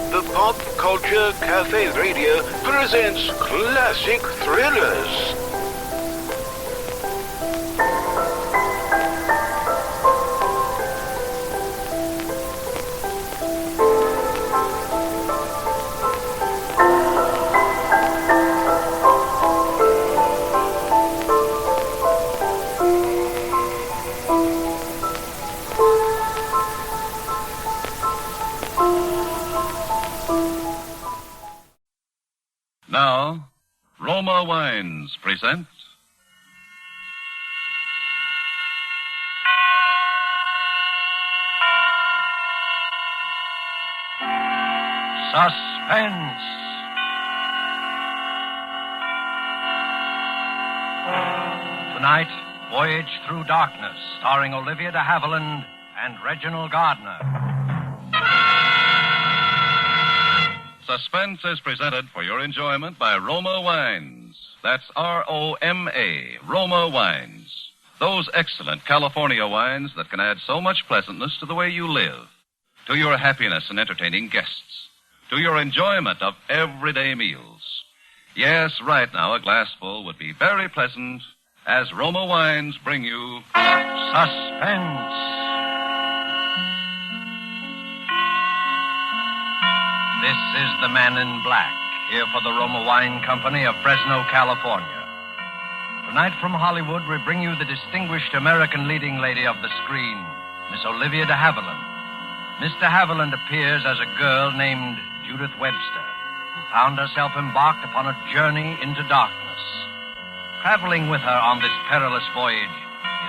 The Pop Culture Cafe Radio presents classic thrillers. Now, Roma Wines present Suspense. Tonight, Voyage Through Darkness, starring Olivia de Havilland and Reginald Gardner. Suspense is presented for your enjoyment by Roma Wines. That's R-O-M-A, Roma Wines. Those excellent California wines that can add so much pleasantness to the way you live, to your happiness in entertaining guests, to your enjoyment of everyday meals. Yes, right now a glassful would be very pleasant as Roma Wines bring you Suspense. This is the Man in Black, here for the Roma Wine Company of Fresno, California. Tonight from Hollywood, we bring you the distinguished American leading lady of the screen, Miss Olivia de Havilland. Miss de Havilland appears as a girl named Judith Webster, who found herself embarked upon a journey into darkness. Traveling with her on this perilous voyage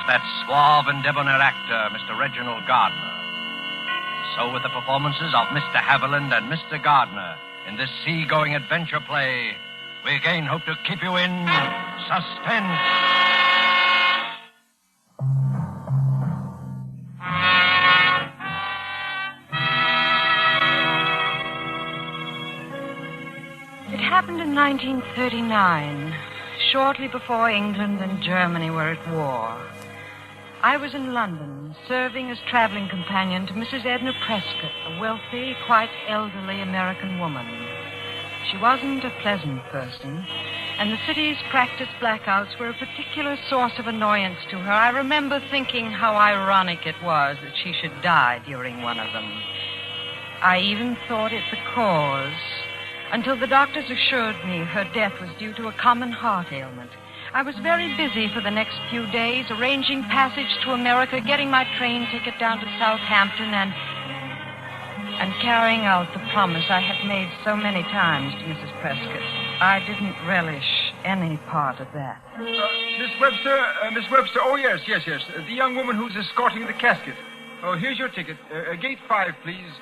is that suave and debonair actor, Mr. Reginald Gardner. So with the performances of Mr. Havilland and Mr. Gardner in this sea-going adventure play, we again hope to keep you in suspense. It happened in 1939, shortly before England and Germany were at war. I was in London, serving as traveling companion to Mrs. Edna Prescott, a wealthy, quite elderly American woman. She wasn't a pleasant person, and the city's practiced blackouts were a particular source of annoyance to her. I remember thinking how ironic it was that she should die during one of them. I even thought it the cause, until the doctors assured me her death was due to a common heart ailment. I was very busy for the next few days, arranging passage to America, getting my train ticket down to Southampton, and carrying out the promise I had made so many times to Mrs. Prescott. I didn't relish any part of that. Miss Webster, oh, yes. The young woman who's escorting the casket. Oh, here's your ticket. Gate 5, please.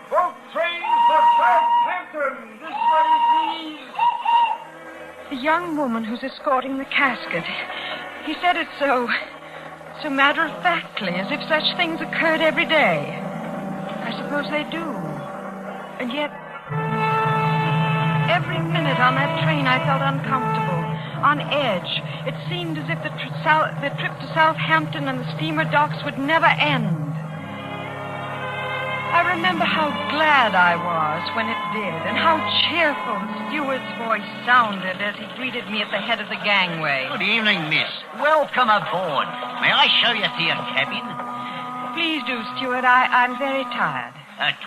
Both trains for Southampton. This way, please. The young woman who's escorting the casket. He said it so matter-of-factly, as if such things occurred every day. I suppose they do. And yet, every minute on that train I felt uncomfortable, on edge. It seemed as if the trip to Southampton and the steamer docks would never end. I remember how glad I was when it did, and how cheerful the steward's voice sounded as he greeted me at the head of the gangway. Good evening, miss. Welcome aboard. May I show you to your cabin? Please do, steward. I'm very tired.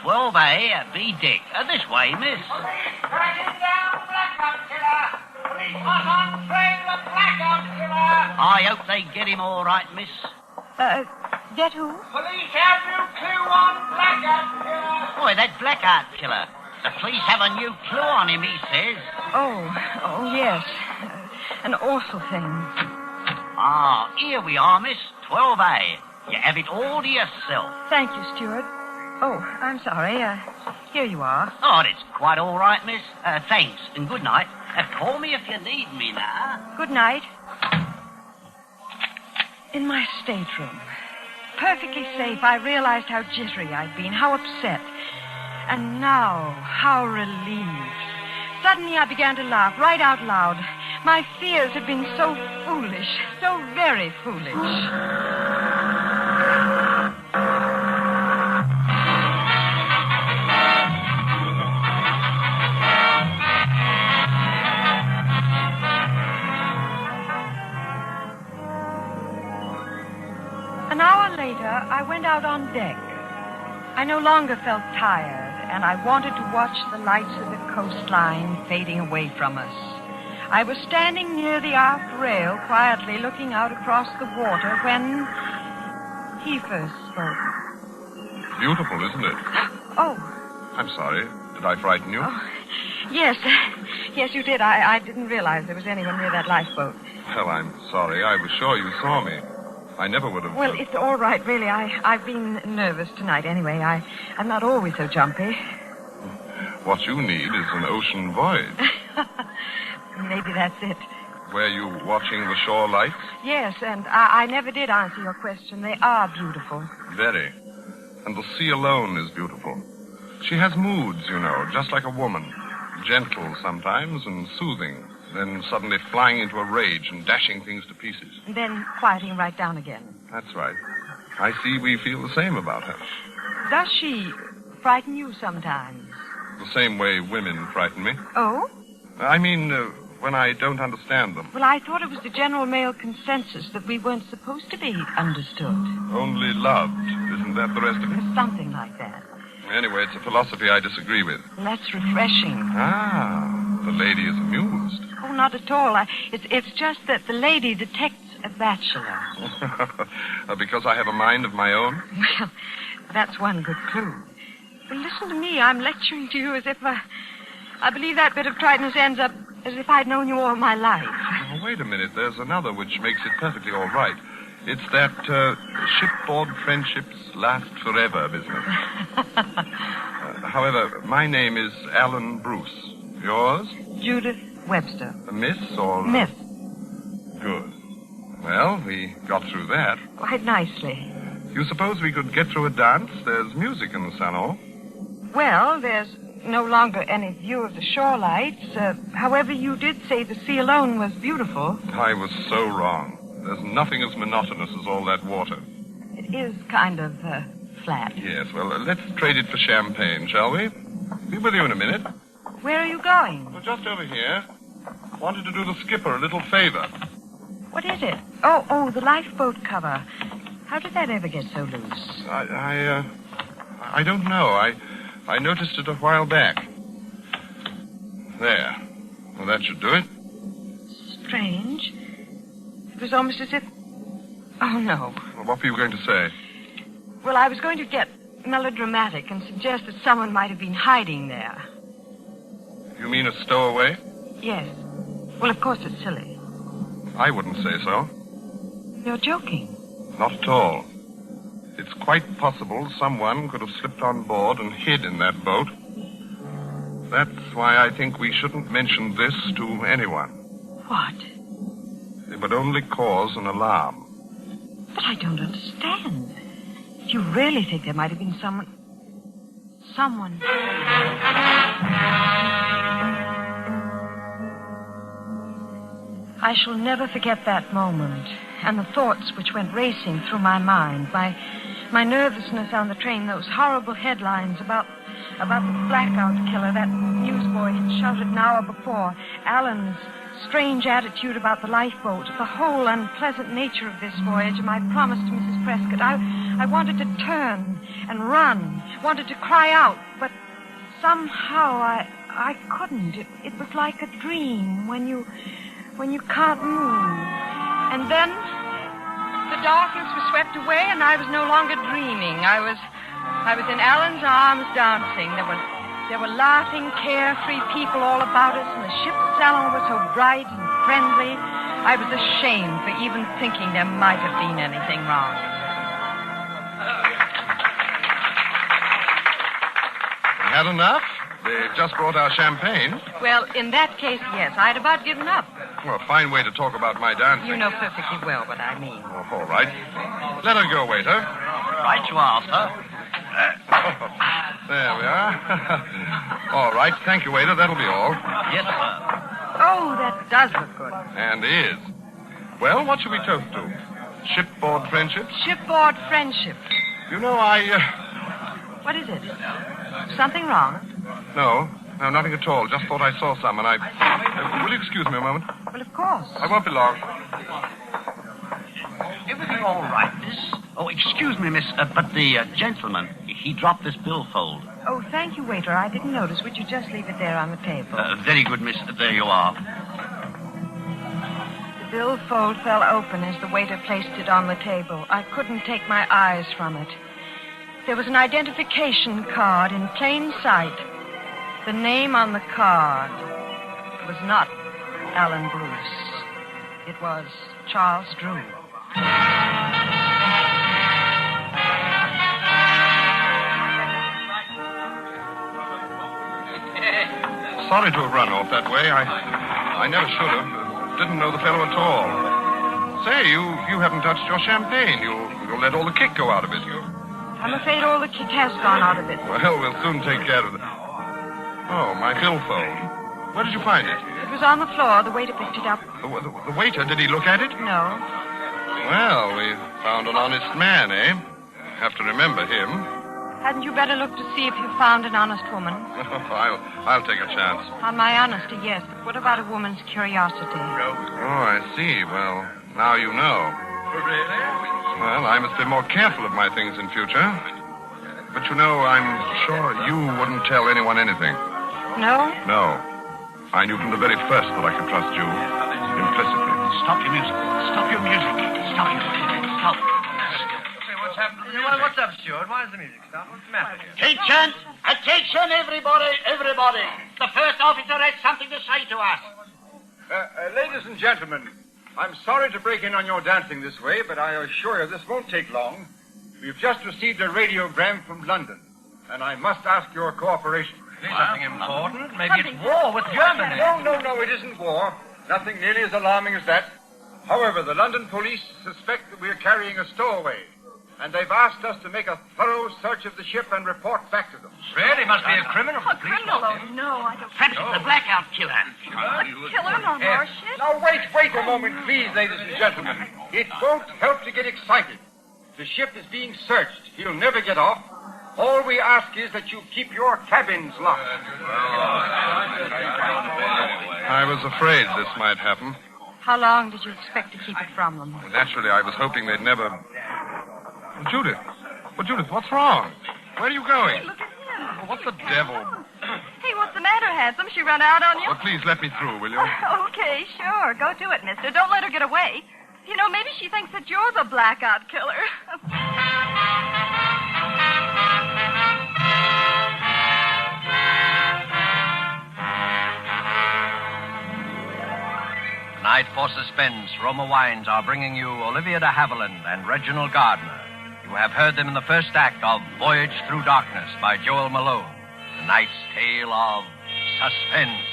12A, B deck. This way, miss. Tracking down blackout killer. Police hot on train with blackout killer. I hope they get him all right, miss. Get who? Police have new clue on blackout killer. Boy, that blackout killer. The police have a new clue on him, he says. Oh, yes. An awful thing. Ah, here we are, miss. 12A. You have it all to yourself. Thank you, steward. Oh, I'm sorry. Here you are. Oh, that's quite all right, miss. Thanks, and good night. Call me if you need me now. Good night. In my stateroom, perfectly safe, I realized how jittery I'd been, how upset. And now, how relieved. Suddenly I began to laugh right out loud. My fears had been so foolish, so very foolish. I went out on deck. I no longer felt tired, and I wanted to watch the lights of the coastline fading away from us. I was standing near the aft rail, quietly looking out across the water, when he first spoke. Beautiful, isn't it? Oh. I'm sorry. Did I frighten you? Oh, yes. Yes, you did. I didn't realize there was anyone near that lifeboat. Well, I'm sorry. I was sure you saw me. I never would have... Well, it's all right, really. I've been nervous tonight anyway. I'm not always so jumpy. What you need is an ocean voyage. Maybe that's it. Were you watching the shore lights? Yes, and I never did answer your question. They are beautiful. Very. And the sea alone is beautiful. She has moods, you know, just like a woman. Gentle sometimes and soothing, then suddenly flying into a rage and dashing things to pieces. And then quieting right down again. That's right. I see we feel the same about her. Does she frighten you sometimes? The same way women frighten me. Oh? I mean, when I don't understand them. Well, I thought it was the general male consensus that we weren't supposed to be understood. Only loved. Isn't that the rest of it? Something like that. Anyway, it's a philosophy I disagree with. That's refreshing. Ah, the lady is amused. Oh, not at all. It's just that the lady detects a bachelor. Because I have a mind of my own? Well, that's one good clue. Well, listen to me. I'm lecturing to you as if I believe that bit of triteness ends up as if I'd known you all my life. Oh, wait a minute. There's another which makes it perfectly all right. It's that shipboard friendships last forever business. However, my name is Alan Bruce. Yours? Judith Webster. A miss or... Miss. Good. Well, we got through that. Quite nicely. You suppose we could get through a dance? There's music in the salon. Well, there's no longer any view of the shore lights. However, you did say the sea alone was beautiful. I was so wrong. There's nothing as monotonous as all that water. It is kind of flat. Yes, well, let's trade it for champagne, shall we? Be with you in a minute. Where are you going? Well, just over here. Wanted to do the skipper a little favor. What is it? Oh, the lifeboat cover. How did that ever get so loose? I don't know. I noticed it a while back. There. Well, that should do it. Strange. It was almost as if... Oh, no. Well, what were you going to say? Well, I was going to get melodramatic and suggest that someone might have been hiding there. You mean a stowaway? Yes. Well, of course it's silly. I wouldn't say so. You're joking. Not at all. It's quite possible someone could have slipped on board and hid in that boat. That's why I think we shouldn't mention this to anyone. What? It would only cause an alarm. But I don't understand. If you really think there might have been someone... I shall never forget that moment and the thoughts which went racing through my mind. My nervousness on the train, those horrible headlines about the blackout killer that newsboy had shouted an hour before, Alan's strange attitude about the lifeboat, the whole unpleasant nature of this voyage, and my promise to Mrs. Prescott. I wanted to turn and run, wanted to cry out, but somehow I couldn't. It was like a dream when you can't move. And then the darkness was swept away, and I was no longer dreaming. I was in Alan's arms dancing. There were laughing, carefree people all about us, and the ship's salon was so bright and friendly. I was ashamed for even thinking there might have been anything wrong. We had enough? They just brought our champagne. Well, in that case, yes. I'd about given up. Well, a fine way to talk about my dancing. You know perfectly well what I mean. Oh, all right. Let her go, waiter. Right you are, sir. There we are. All right. Thank you, waiter. That'll be all. Yes, sir. Oh, that does look good. And is. Well, what should we toast to? Shipboard friendship? Shipboard friendship. You know, What is it? Something wrong? No, nothing at all. Just thought I saw some, and will you excuse me a moment? Well, of course. I won't be long. Everything all right, miss? Oh, excuse me, miss, but the gentleman, he dropped this billfold. Oh, thank you, waiter. I didn't notice. Would you just leave it there on the table? Very good, miss. There you are. The billfold fell open as the waiter placed it on the table. I couldn't take my eyes from it. There was an identification card in plain sight. The name on the card was not Alan Bruce. It was Charles Drew. Sorry to have run off that way. I never should have. Didn't know the fellow at all. Say, you haven't touched your champagne. You'll let all the kick go out of it. I'm afraid all the kick has gone out of it. Well, we'll soon take care of it. Oh, my billfold. Where did you find it? It was on the floor. The waiter picked it up. The waiter, did he look at it? No. Well, we found an honest man, eh? Have to remember him. Hadn't you better look to see if you found an honest woman? I'll take a chance. On my honesty, yes. But what about a woman's curiosity? Oh, I see. Well, now you know. Well, I must be more careful of my things in future. But you know, I'm sure you wouldn't tell anyone anything. No? No. I knew from the very first that I could trust you. Implicitly. Stop your music. Stop your music. Stop your music. Stop. What's happening? What's up, Stuart? Why is the music stop? What's the matter here? Attention! Attention, everybody! Everybody! The first officer has something to say to us. Ladies and gentlemen, I'm sorry to break in on your dancing this way, but I assure you this won't take long. We've just received a radiogram from London, and I must ask your cooperation. Something important? Maybe it's war with Germany. No, it isn't war. Nothing nearly as alarming as that. However, the London police suspect that we're carrying a stowaway, and they've asked us to make a thorough search of the ship and report back to them. Really? Must be a criminal. A criminal? Oh, no, I don't... Perhaps it's the blackout killer. A killer? No more shit? Now, wait a moment, please, ladies and gentlemen. It won't help to get excited. The ship is being searched. He'll never get off. All we ask is that you keep your cabins locked. I was afraid this might happen. How long did you expect to keep it from them? Naturally, I was hoping they'd never... Judith. Well, Judith, what's wrong? Where are you going? Hey, look at him. What's the devil? Hey, what's the matter, handsome? She run out on you? Well, please let me through, will you? Okay, sure. Go do it, mister. Don't let her get away. You know, maybe she thinks that you're the blackout killer. Tonight for Suspense, Roma Wines are bringing you Olivia de Havilland and Reginald Gardner. You have heard them in the first act of Voyage Through Darkness by Joel Malone, tonight's tale of suspense.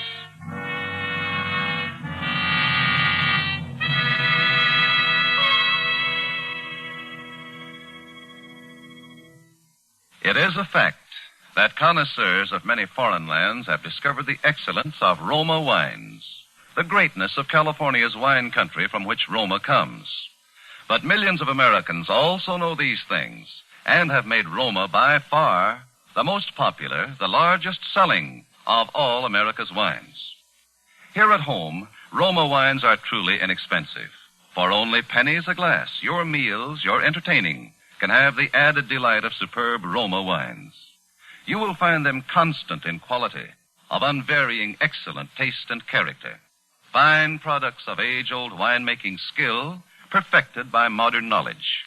It is a fact that connoisseurs of many foreign lands have discovered the excellence of Roma wines, the greatness of California's wine country from which Roma comes. But millions of Americans also know these things and have made Roma by far the most popular, the largest selling of all America's wines. Here at home, Roma wines are truly inexpensive. For only pennies a glass, your meals, your entertaining, can have the added delight of superb Roma wines. You will find them constant in quality, of unvarying excellent taste and character. Fine products of age-old winemaking skill, perfected by modern knowledge.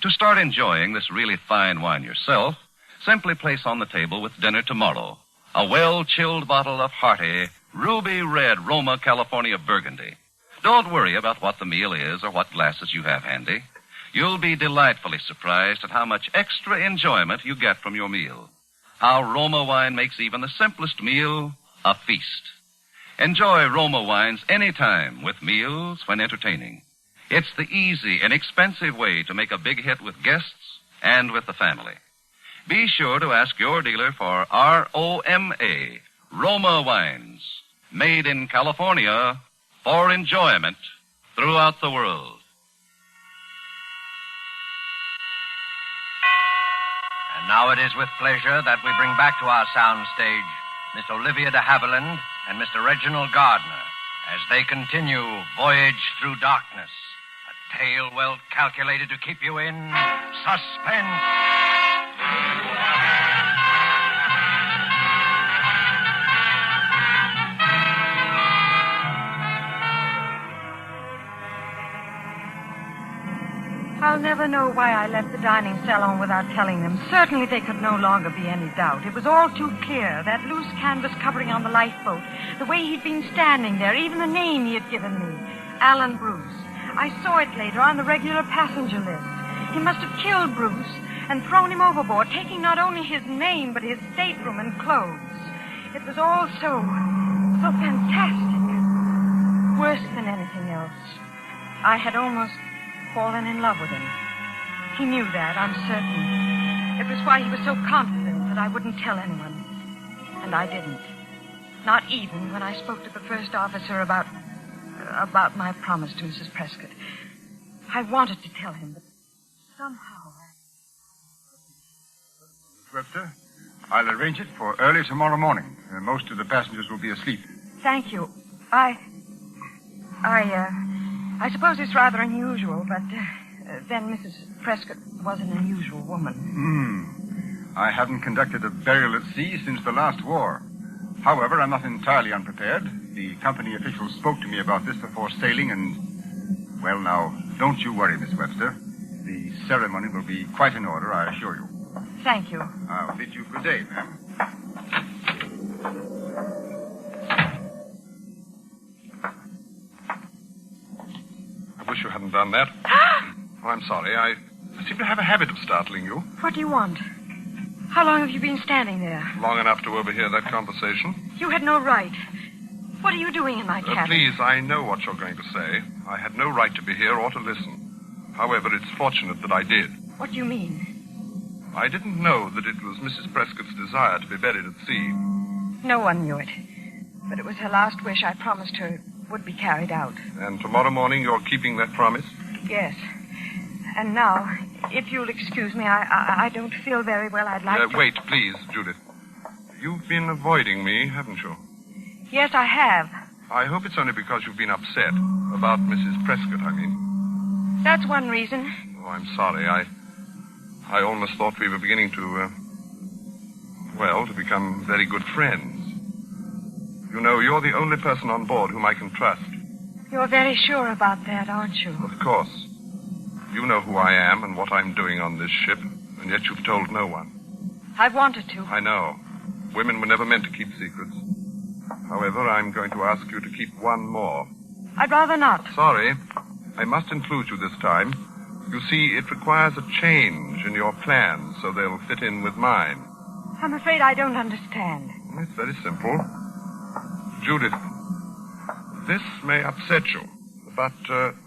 To start enjoying this really fine wine yourself, simply place on the table with dinner tomorrow a well-chilled bottle of hearty, ruby red Roma California Burgundy. Don't worry about what the meal is or what glasses you have handy. You'll be delightfully surprised at how much extra enjoyment you get from your meal. How Roma wine makes even the simplest meal a feast. Enjoy Roma wines anytime with meals when entertaining. It's the easy, inexpensive way to make a big hit with guests and with the family. Be sure to ask your dealer for ROMA, Roma wines, made in California for enjoyment throughout the world. And now it is with pleasure that we bring back to our soundstage Miss Olivia de Havilland and Mr. Reginald Gardner as they continue Voyage Through Darkness, a Tale well calculated to keep you in suspense. I'll never know why I left the dining salon without telling them. Certainly there could no longer be any doubt. It was all too clear. That loose canvas covering on the lifeboat, the way he'd been standing there, even the name he had given me, Alan Bruce. I saw it later on the regular passenger list. He must have killed Bruce and thrown him overboard, taking not only his name, but his stateroom and clothes. It was all so fantastic. Worse than anything else. I had almost fallen in love with him. He knew that, I'm certain. It was why he was so confident that I wouldn't tell anyone. And I didn't. Not even when I spoke to the first officer about my promise to Mrs. Prescott. I wanted to tell him, but somehow Webster, I'll arrange it for early tomorrow morning. Most of the passengers will be asleep. Thank you. I suppose it's rather unusual, but then Mrs. Prescott was an unusual woman. I haven't conducted a burial at sea since the last war. However, I'm not entirely unprepared. The company officials spoke to me about this before sailing, and, well, now, don't you worry, Miss Webster. The ceremony will be quite in order, I assure you. Thank you. I'll bid you good day, ma'am. I wish you hadn't done that. Oh, I'm sorry. I seem to have a habit of startling you. What do you want? How long have you been standing there? Long enough to overhear that conversation. You had no right. What are you doing in my cabin? Please, I know what you're going to say. I had no right to be here or to listen. However, it's fortunate that I did. What do you mean? I didn't know that it was Mrs. Prescott's desire to be buried at sea. No one knew it. But it was her last wish. I promised her it would be carried out. And tomorrow morning you're keeping that promise? Yes. And now, if you'll excuse me, I don't feel very well. I'd like to... Wait, please, Judith. You've been avoiding me, haven't you? Yes, I have. I hope it's only because you've been upset. About Mrs. Prescott, I mean. That's one reason. Oh, I'm sorry. I almost thought we were beginning to become very good friends. You know, you're the only person on board whom I can trust. You're very sure about that, aren't you? Of course. You know who I am and what I'm doing on this ship, and yet you've told no one. I've wanted to. I know. Women were never meant to keep secrets. However, I'm going to ask you to keep one more. I'd rather not. Sorry. I must include you this time. You see, it requires a change in your plans so they'll fit in with mine. I'm afraid I don't understand. It's very simple. Judith, this may upset you, but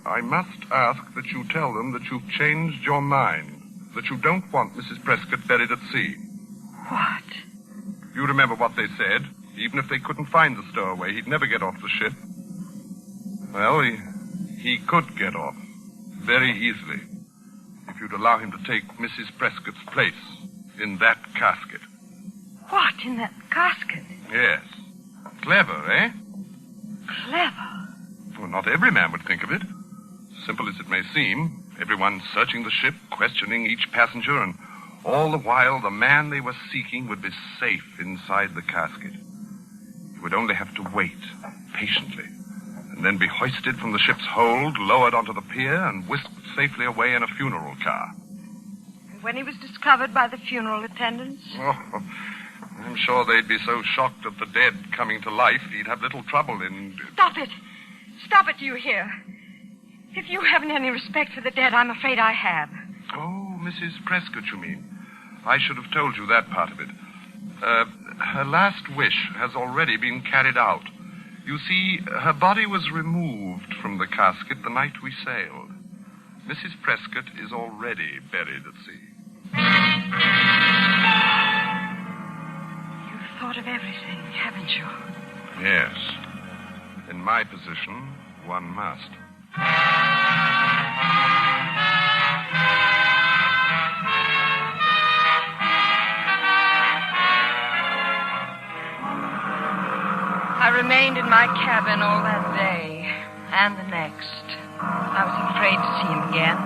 I must ask that you tell them that you've changed your mind, that you don't want Mrs. Prescott buried at sea. What? You remember what they said? Even if they couldn't find the stowaway, he'd never get off the ship. Well, he could get off very easily if you'd allow him to take Mrs. Prescott's place in that casket. What, in that casket? Yes. Clever, eh? Clever? Well, not every man would think of it. Simple as it may seem, everyone searching the ship, questioning each passenger, and all the while the man they were seeking would be safe inside the casket. He would only have to wait, patiently, and then be hoisted from the ship's hold, lowered onto the pier, and whisked safely away in a funeral car. And when he was discovered by the funeral attendants? Oh, I'm sure they'd be so shocked at the dead coming to life, he'd have little trouble in... Stop it! Stop it, do you hear? If you haven't any respect for the dead, I'm afraid I have. Oh, Mrs. Prescott, you mean? I should have told you that part of it. Her last wish has already been carried out. You see, her body was removed from the casket the night we sailed. Mrs. Prescott is already buried at sea. You've thought of everything, haven't you? Yes. In my position, one must. I remained in my cabin all that day and the next, I was afraid to see him again.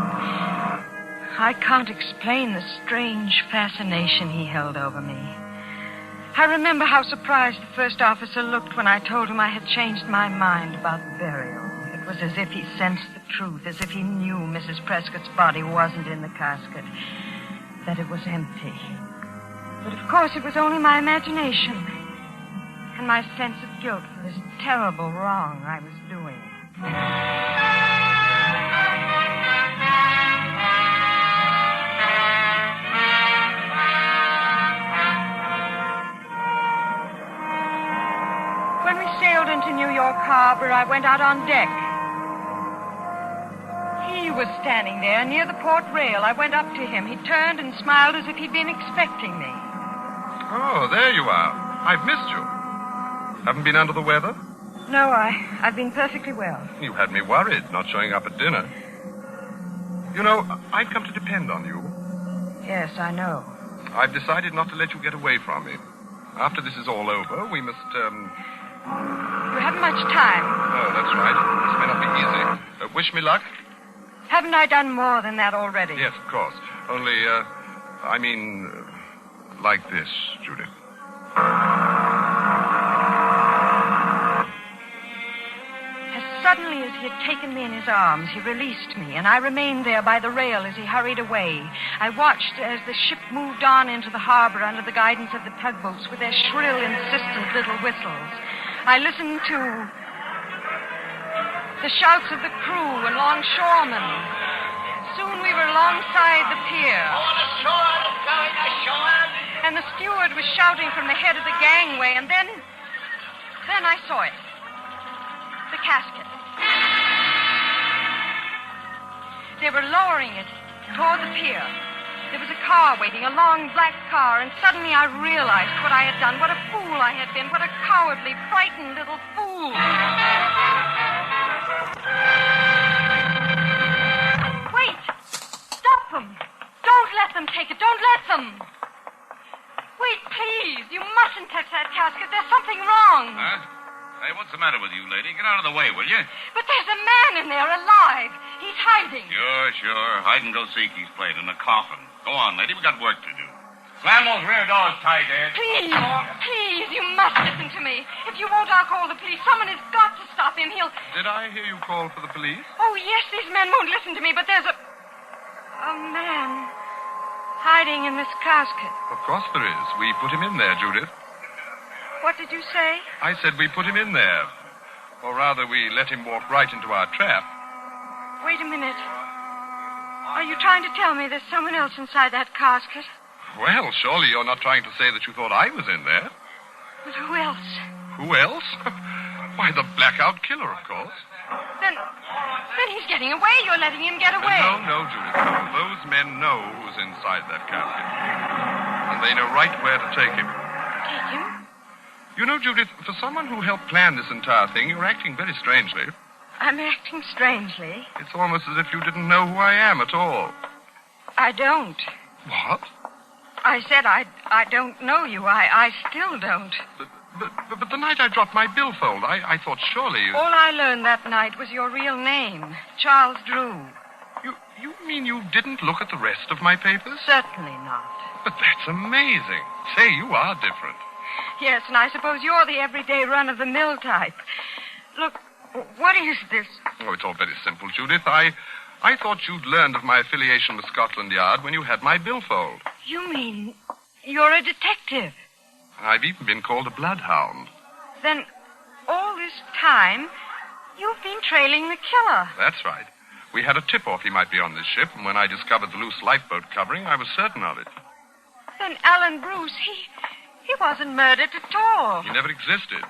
I can't explain the strange fascination he held over me. I remember how surprised the first officer looked when I told him I had changed my mind about burial. It was as if he sensed the truth, as if he knew Mrs. Prescott's body wasn't in the casket, that it was empty. But of course it was only my imagination and my sense of guilt for this terrible wrong I was doing. When we sailed into New York Harbor, I went out on deck. He was standing there near the port rail. I went up to him. He turned and smiled as if he'd been expecting me. Oh, there you are. I've missed you. Haven't been under the weather? No, I've been perfectly well. You had me worried, not showing up at dinner. You know, I've come to depend on you. Yes, I know. I've decided not to let you get away from me. After this is all over, we must, You haven't much time. Oh, that's right. This may not be easy. Wish me luck? Haven't I done more than that already? Yes, of course. Only, like this, Judith. As suddenly as he had taken me in his arms, he released me, and I remained there by the rail as he hurried away. I watched as the ship moved on into the harbor under the guidance of the tugboats with their shrill, insistent little whistles. I listened to the shouts of the crew and longshoremen. Soon we were alongside the pier. On ashore, going ashore. And the steward was shouting from the head of the gangway, and then I saw it. The casket. They were lowering it toward the pier. There was a car waiting, a long black car, and suddenly I realized what I had done, what a fool I had been, what a cowardly, frightened little fool. Wait! Stop them! Don't let them take it! Don't let them! Wait, please! You mustn't touch that casket. There's something wrong. Huh? Hey, what's the matter with you, lady? Get out of the way, will you? But there's a man in there alive. He's hiding. Sure. Hide-and-go-seek he's played in a coffin. Go on, lady. We got work to do. Slam those rear doors tight, Ed. Please, you must listen to me. If you won't, I'll call the police. Someone has got to stop him. Did I hear you call for the police? Oh, yes, these men won't listen to me, but there's a man hiding in this casket. Of course there is. We put him in there, Judith. What did you say? I said we put him in there. Or rather, we let him walk right into our trap. Wait a minute. Are you trying to tell me there's someone else inside that casket? Well, surely you're not trying to say that you thought I was in there. But who else? Who else? Why, the blackout killer, of course. Then he's getting away. You're letting him get away. No, Judith. No. Those men know who's inside that casket. And they know right where to take him. Take him? You know, Judith, for someone who helped plan this entire thing, you're acting very strangely. I'm acting strangely. It's almost as if you didn't know who I am at all. I don't. What? I said I don't know you. I still don't. But the night I dropped my billfold, I thought surely you... All I learned that night was your real name, Charles Drew. You mean you didn't look at the rest of my papers? Certainly not. But that's amazing. Say, you are different. Yes, and I suppose you're the everyday run-of-the-mill type. Look, what is this? Oh, it's all very simple, Judith. I thought you'd learned of my affiliation with Scotland Yard when you had my billfold. You mean you're a detective? I've even been called a bloodhound. Then all this time, you've been trailing the killer. That's right. We had a tip-off he might be on this ship, and when I discovered the loose lifeboat covering, I was certain of it. Then Alan Bruce, he wasn't murdered at all. He never existed.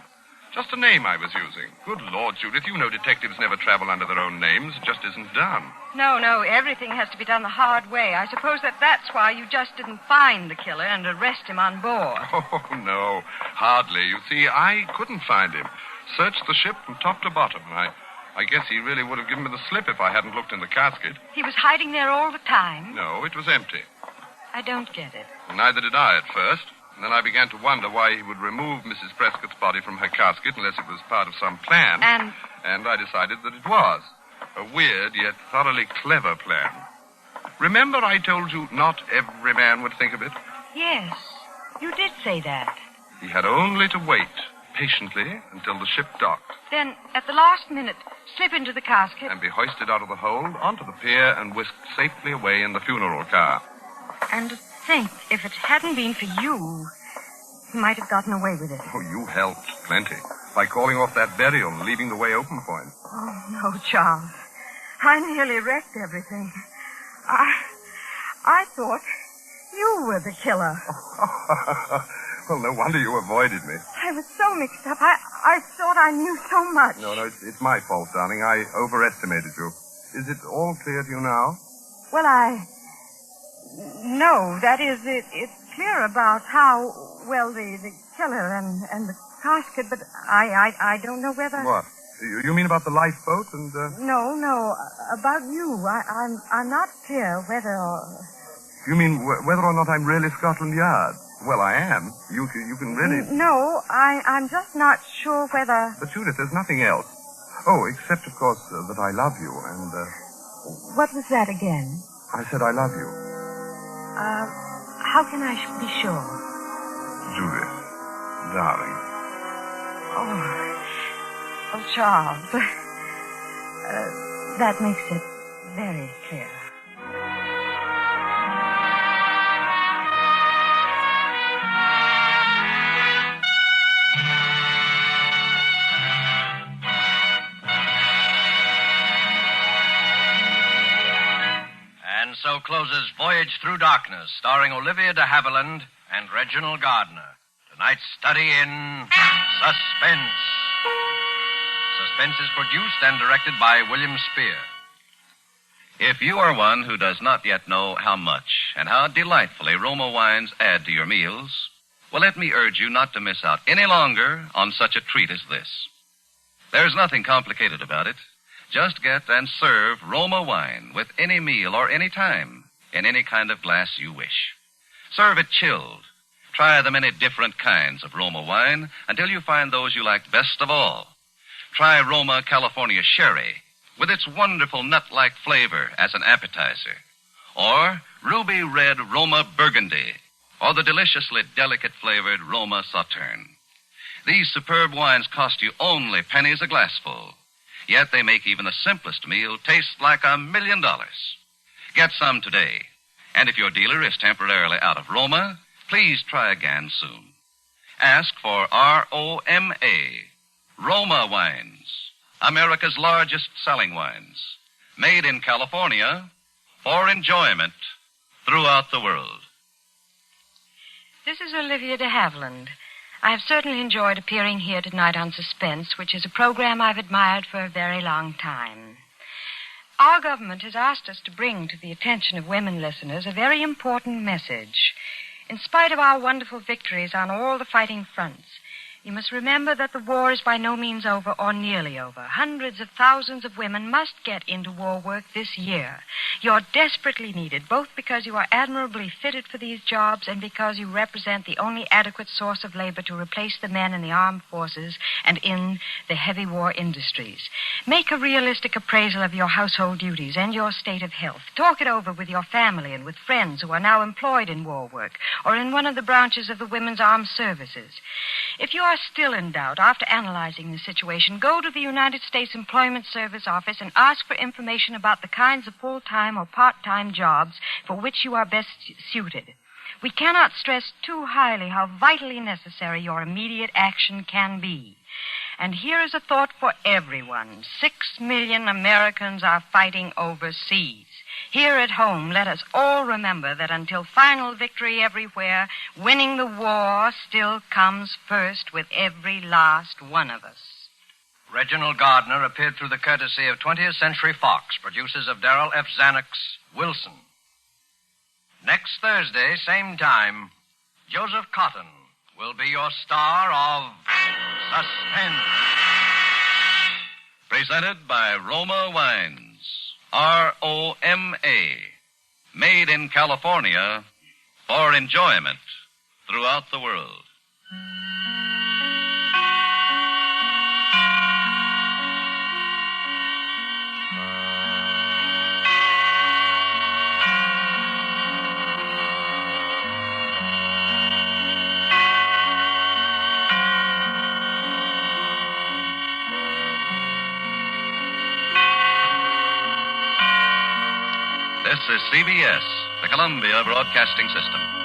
Just a name I was using. Good Lord, Judith, you know detectives never travel under their own names. It just isn't done. No, everything has to be done the hard way. I suppose that's why you just didn't find the killer and arrest him on board. Oh, no, hardly. You see, I couldn't find him. Searched the ship from top to bottom. I guess he really would have given me the slip if I hadn't looked in the casket. He was hiding there all the time? No, it was empty. I don't get it. Well, neither did I at first. And then I began to wonder why he would remove Mrs. Prescott's body from her casket unless it was part of some plan. And I decided that it was. A weird yet thoroughly clever plan. Remember I told you not every man would think of it? Yes, you did say that. He had only to wait patiently until the ship docked. Then, at the last minute, slip into the casket. And be hoisted out of the hold onto the pier and whisked safely away in the funeral car. And to think, if it hadn't been for you, he might have gotten away with it. Oh, you helped plenty by calling off that burial and leaving the way open for him. Oh, no, Charles. I nearly wrecked everything. I thought you were the killer. Well, no wonder you avoided me. I was so mixed up. I thought I knew so much. No, it's my fault, darling. I overestimated you. Is it all clear to you now? Well, No, that is, it's clear about how, well, the killer and the casket, but I don't know whether... What? You mean about the lifeboat and... No, about you. I'm not clear whether... You mean whether or not I'm really Scotland Yard? Well, I am. You can really... No, I'm just not sure whether... But, Judith, there's nothing else. Oh, except, of course, that I love you, and... What was that again? I said I love you. How can I be sure? Judith, darling. Oh, Charles. That makes it very clear. And so closes Voyage Through Darkness, starring Olivia de Havilland and Reginald Gardner. Tonight's study in Suspense. Suspense is produced and directed by William Spear. If you are one who does not yet know how much and how delightfully Roma wines add to your meals, well, let me urge you not to miss out any longer on such a treat as this. There's nothing complicated about it. Just get and serve Roma wine with any meal or any time in any kind of glass you wish. Serve it chilled. Try the many different kinds of Roma wine until you find those you like best of all. Try Roma California Sherry with its wonderful nut-like flavor as an appetizer. Or Ruby Red Roma Burgundy, or the deliciously delicate-flavored Roma Sauterne. These superb wines cost you only pennies a glassful. Yet they make even the simplest meal taste like $1 million. Get some today. And if your dealer is temporarily out of Roma, please try again soon. Ask for ROMA, Roma Wines, America's largest selling wines. Made in California for enjoyment throughout the world. This is Olivia de Havilland. I have certainly enjoyed appearing here tonight on Suspense, which is a program I've admired for a very long time. Our government has asked us to bring to the attention of women listeners a very important message. In spite of our wonderful victories on all the fighting fronts, you must remember that the war is by no means over or nearly over. Hundreds of thousands of women must get into war work this year. You're desperately needed, both because you are admirably fitted for these jobs and because you represent the only adequate source of labor to replace the men in the armed forces and in the heavy war industries. Make a realistic appraisal of your household duties and your state of health. Talk it over with your family and with friends who are now employed in war work or in one of the branches of the Women's Armed Services. If you are still in doubt after analyzing the situation, go to the United States Employment Service office and ask for information about the kinds of full-time or part-time jobs for which you are best suited. We cannot stress too highly how vitally necessary your immediate action can be. And here is a thought for everyone. 6 million Americans are fighting overseas. Here at home, let us all remember that until final victory everywhere, winning the war still comes first with every last one of us. Reginald Gardner appeared through the courtesy of 20th Century Fox, producers of Darrell F. Zanuck's Wilson. Next Thursday, same time, Joseph Cotton will be your star of Suspense. Presented by Roma Wines. ROMA, made in California for enjoyment throughout the world. This is CBS, the Columbia Broadcasting System.